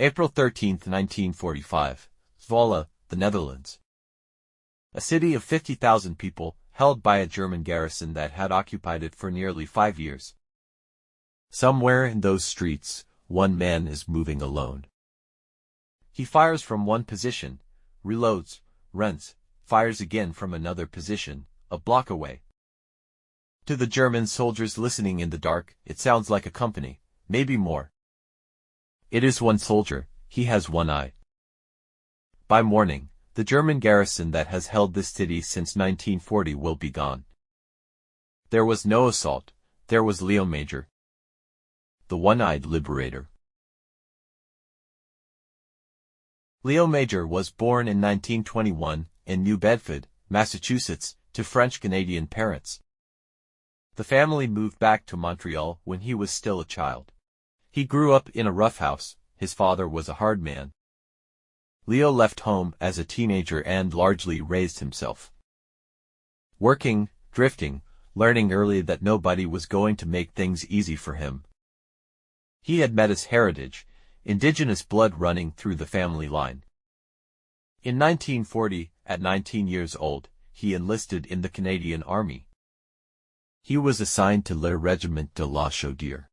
April 13, 1945, Zwolle, the Netherlands. A city of 50,000 people, held by a German garrison that had occupied it for nearly 5 years. Somewhere in those streets, one man is moving alone. He fires from one position, reloads, runs, fires again from another position, a block away. To the German soldiers listening in the dark, it sounds like a company, maybe more. It is one soldier, he has one eye. By morning, the German garrison that has held this city since 1940 will be gone. There was no assault, there was Léo Major, the one-eyed liberator. Léo Major was born in 1921 in New Bedford, Massachusetts, to French-Canadian parents. The family moved back to Montreal when he was still a child. He grew up in a rough house, his father was a hard man. Léo left home as a teenager and largely raised himself. Working, drifting, learning early that nobody was going to make things easy for him. He had met his heritage, indigenous blood running through the family line. In 1940, at 19 years old, he enlisted in the Canadian Army. He was assigned to Le Regiment de la Chaudière.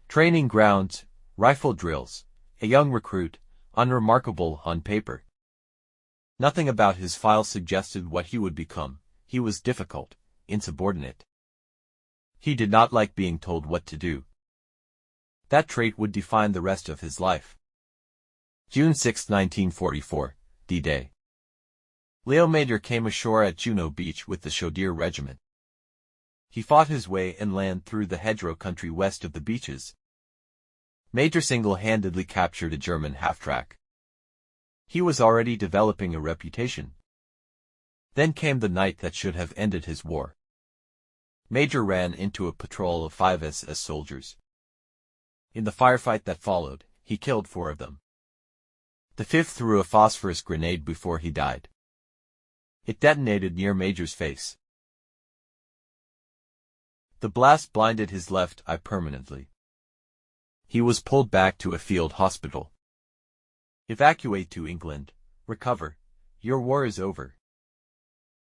Training grounds, rifle drills, a young recruit, unremarkable on paper. Nothing about his file suggested what he would become. He was difficult, insubordinate. He did not like being told what to do. That trait would define the rest of his life. June 6, 1944, D-Day. Léo Major came ashore at Juno Beach with the Chaudière Regiment. He fought his way inland through the hedgerow country west of the beaches. Major single-handedly captured a German half-track. He was already developing a reputation. Then came the night that should have ended his war. Major ran into a patrol of 5 SS soldiers. In the firefight that followed, he killed 4 of them. The 5th threw a phosphorus grenade before he died. It detonated near Major's face. The blast blinded his left eye permanently. He was pulled back to a field hospital. Evacuate to England. Recover. Your war is over.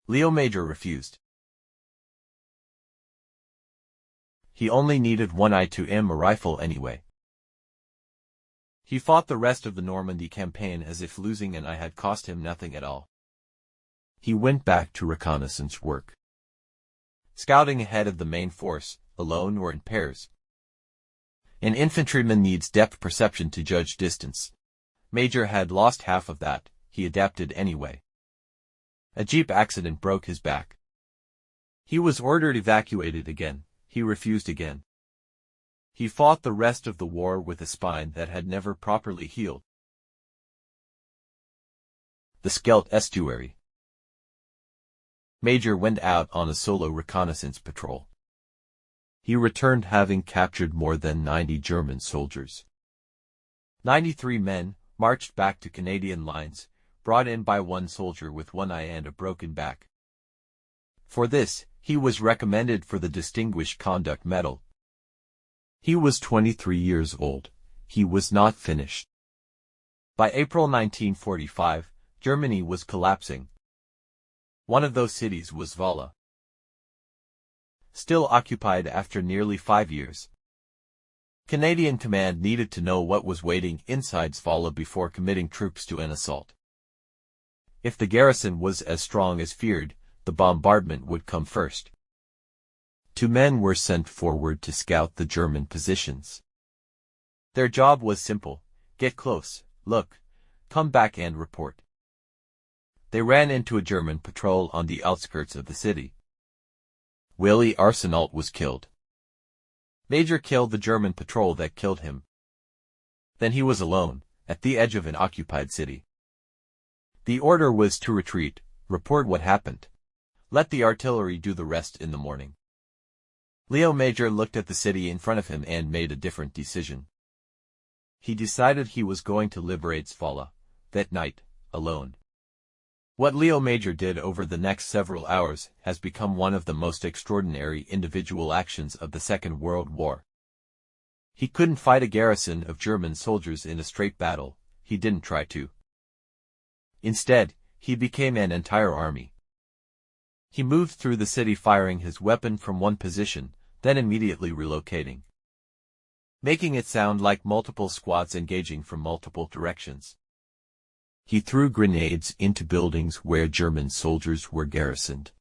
Léo Major refused. He only needed one eye to aim a rifle anyway. He fought the rest of the Normandy campaign as if losing an eye had cost him nothing at all. He went back to reconnaissance work. Scouting ahead of the main force, alone or in pairs. An infantryman needs depth perception to judge distance. Major had lost half of that, he adapted anyway. A jeep accident broke his back. He was ordered evacuated again, he refused again. He fought the rest of the war with a spine that had never properly healed. The Scheldt estuary. Major went out on a solo reconnaissance patrol. He returned having captured more than 90 German soldiers. 93 men marched back to Canadian lines, brought in by one soldier with one eye and a broken back. For this, he was recommended for the Distinguished Conduct Medal. He was 23 years old. He was not finished. By April 1945, Germany was collapsing. One of those cities was Zwolle. Still occupied after nearly 5 years. Canadian command needed to know what was waiting inside Zwolle before committing troops to an assault. If the garrison was as strong as feared, the bombardment would come first. 2 men were sent forward to scout the German positions. Their job was simple: get close, look, come back and report. They ran into a German patrol on the outskirts of the city. Willie Arsenault was killed. Major killed the German patrol that killed him. Then he was alone, at the edge of an occupied city. The order was to retreat, report what happened. Let the artillery do the rest in the morning. Léo Major looked at the city in front of him and made a different decision. He decided he was going to liberate Zwolle, that night, alone. What Léo Major did over the next several hours has become one of the most extraordinary individual actions of the Second World War. He couldn't fight a garrison of German soldiers in a straight battle. He didn't try to. Instead, he became an entire army. He moved through the city firing his weapon from one position, then immediately relocating, making it sound like multiple squads engaging from multiple directions. He threw grenades into buildings where German soldiers were garrisoned,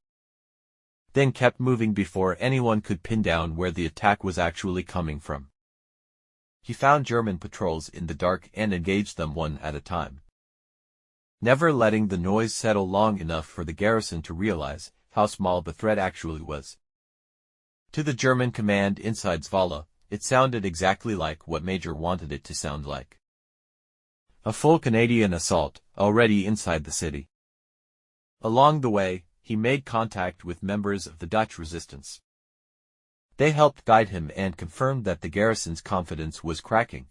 then kept moving before anyone could pin down where the attack was actually coming from. He found German patrols in the dark and engaged them one at a time, never letting the noise settle long enough for the garrison to realize how small the threat actually was. To the German command inside Zwolle, it sounded exactly like what Major wanted it to sound like. A full Canadian assault, already inside the city. Along the way, he made contact with members of the Dutch resistance. They helped guide him and confirmed that the garrison's confidence was cracking.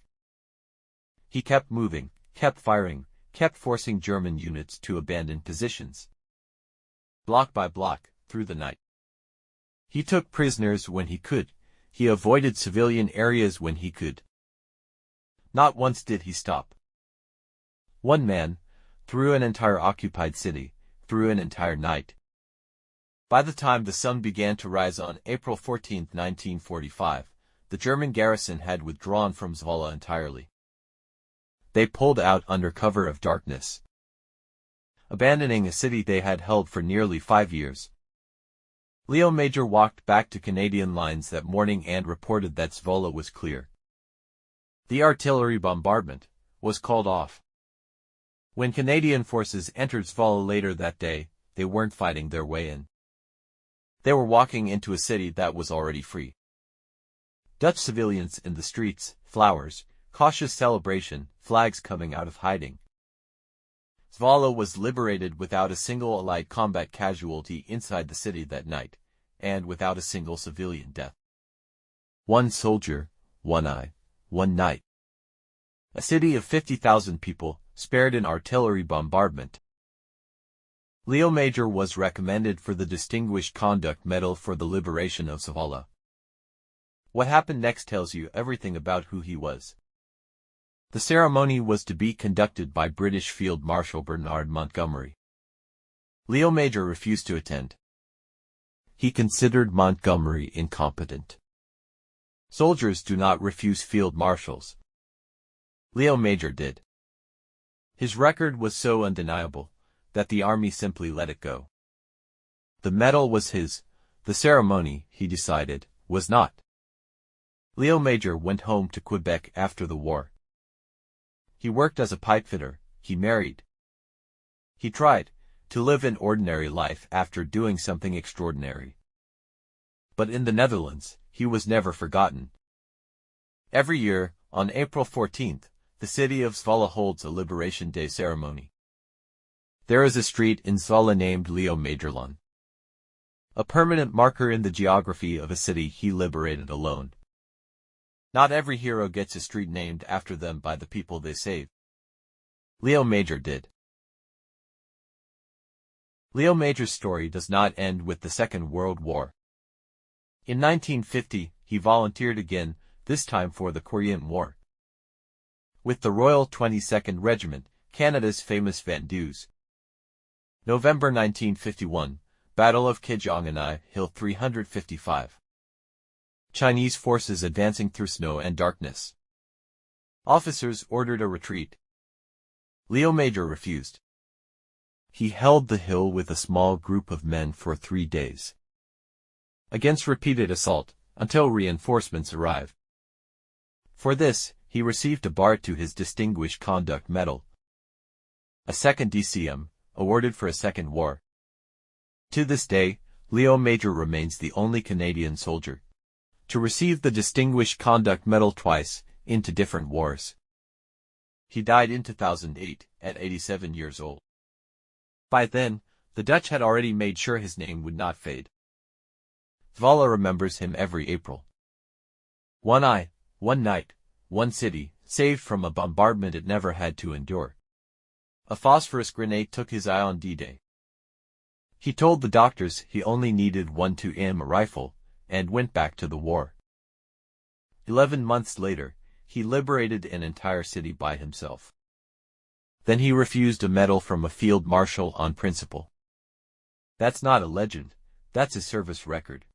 He kept moving, kept firing, kept forcing German units to abandon positions, block by block, through the night. He took prisoners when he could. He avoided civilian areas when he could. Not once did he stop. One man, through an entire occupied city, through an entire night. By the time the sun began to rise on April 14, 1945, the German garrison had withdrawn from Zwolle entirely. They pulled out under cover of darkness, abandoning a city they had held for nearly 5 years. Léo Major walked back to Canadian lines that morning and reported that Zwolle was clear. The artillery bombardment was called off. When Canadian forces entered Zwolle later that day, they weren't fighting their way in. They were walking into a city that was already free. Dutch civilians in the streets, flowers, cautious celebration, flags coming out of hiding. Zwolle was liberated without a single Allied combat casualty inside the city that night, and without a single civilian death. One soldier, one eye, one night. A city of 50,000 people, spared an artillery bombardment. Léo Major was recommended for the Distinguished Conduct Medal for the liberation of Zwolle. What happened next tells you everything about who he was. The ceremony was to be conducted by British Field Marshal Bernard Montgomery. Léo Major refused to attend. He considered Montgomery incompetent. Soldiers do not refuse field marshals. Léo Major did. His record was so undeniable that the army simply let it go. The medal was his. The ceremony, he decided, was not. Léo Major went home to Quebec after the war. He worked as a pipefitter. He married. He tried to live an ordinary life after doing something extraordinary. But in the Netherlands, he was never forgotten. Every year, on April 14th, the city of Zwolle holds a Liberation Day ceremony. There is a street in Zwolle named Léo Majorlaan, a permanent marker in the geography of a city he liberated alone. Not every hero gets a street named after them by the people they saved. Léo Major did. Léo Major's story does not end with the Second World War. In 1950, he volunteered again, this time for the Korean War, with the Royal 22nd Regiment, Canada's famous Vendeus. November 1951, Battle of Kijangani Hill 355. Chinese forces advancing through snow and darkness. Officers ordered a retreat. Léo Major refused. He held the hill with a small group of men for 3 days, against repeated assault, until reinforcements arrived. For this, he received a bar to his Distinguished Conduct Medal, a second DCM, awarded for a second war. To this day, Léo Major remains the only Canadian soldier to receive the Distinguished Conduct Medal twice, into different wars. He died in 2008, at 87 years old. By then, the Dutch had already made sure his name would not fade. Zwolle remembers him every April. One eye, one night, one city, saved from a bombardment it never had to endure. A phosphorus grenade took his eye on D-Day. He told the doctors he only needed one 2M rifle, and went back to the war. 11 months later, he liberated an entire city by himself. Then he refused a medal from a field marshal on principle. That's not a legend, that's a service record.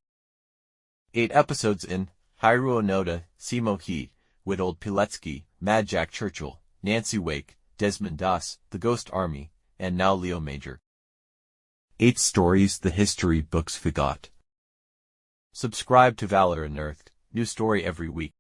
8 episodes in, Hiro Onoda, Simo He, Witold Pilecki, Mad Jack Churchill, Nancy Wake, Desmond Doss, The Ghost Army, and now Léo Major. 8 stories the history books forgot. Subscribe to Valor Unearthed, new story every week.